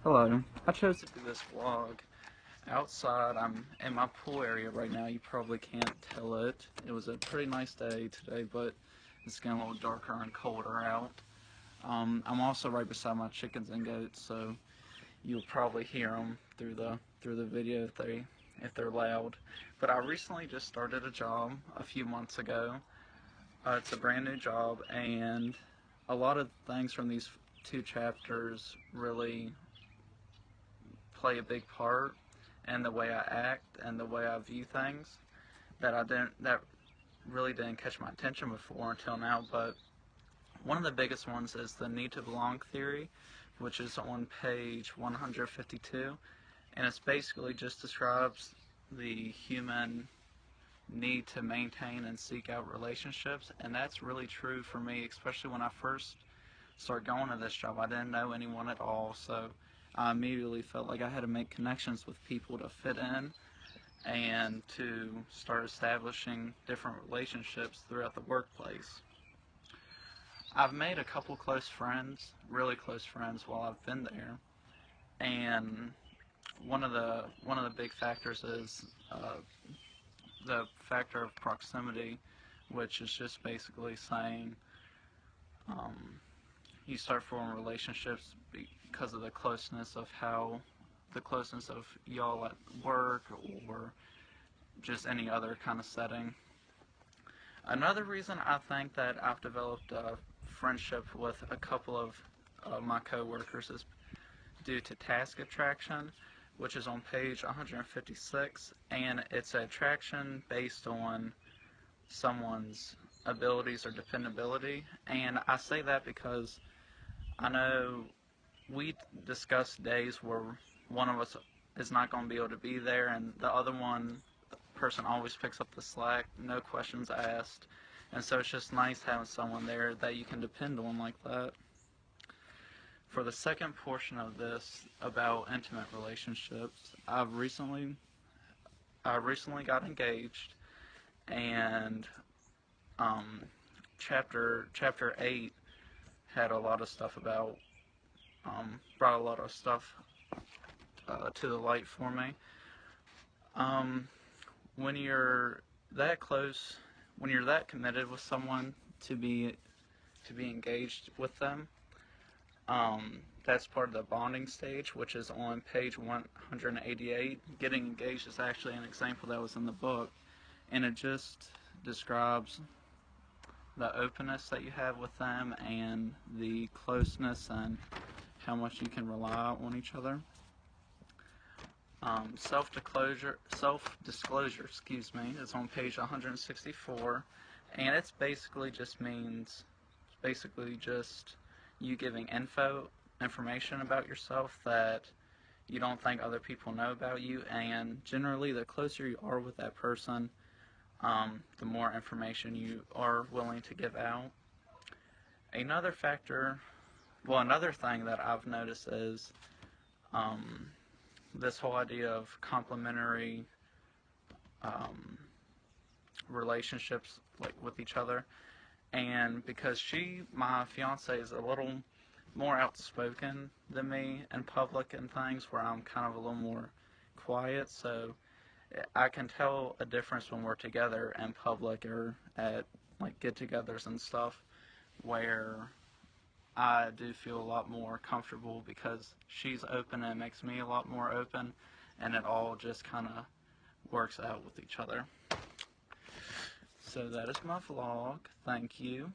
Hello. I chose to do this vlog outside. I'm in my pool area right now. You probably can't tell it. It was a pretty nice day today, but it's getting a little darker and colder out. I'm also right beside my chickens and goats, so you'll probably hear them through the video if they're loud. But I recently just started a job a few months ago. It's a brand new job, and a lot of things from these two chapters really play a big part in the way I act and the way I view things that really didn't catch my attention before until now. But one of the biggest ones is the need to belong theory, which is on page 152, and it's basically just describes the human need to maintain and seek out relationships. And that's really true for me, especially when I first started going to this job. I didn't know anyone at all, so I immediately felt like I had to make connections with people to fit in and to start establishing different relationships throughout the workplace. I've made a couple close friends, really close friends, while I've been there, and one of the big factors is the factor of proximity, which is just basically saying um, you start forming relationships because of the closeness of y'all at work or just any other kind of setting. Another reason I think that I've developed a friendship with a couple of my coworkers is due to task attraction, which is on page 156, and it's an attraction based on someone's abilities or dependability. And I say that because I know we discuss days where one of us is not going to be able to be there, and the other person always picks up the slack, no questions asked. And so it's just nice having someone there that you can depend on like that. For the second portion of this about intimate relationships, I recently got engaged, and um, chapter 8 had a lot of stuff about brought a lot of stuff to the light for me. Um, when you're that close, when you're that committed with someone to be engaged with them, that's part of the bonding stage, which is on page 188. Getting engaged is actually an example that was in the book, and it just describes the openness that you have with them and the closeness and how much you can rely on each other. Self-disclosure, excuse me, is on page 164, and it's basically just you giving information about yourself that you don't think other people know about you, and generally the closer you are with that person, the more information you are willing to give out. Another factor, another thing that I've noticed is this whole idea of complementary um, relationships, like with each other. And because my fiance, is a little more outspoken than me in public and things, where I'm kind of a little more quiet, so I can tell a difference when we're together in public or at like get-togethers and stuff, where I do feel a lot more comfortable because she's open and it makes me a lot more open, and it all just kind of works out with each other. So that is my vlog. Thank you.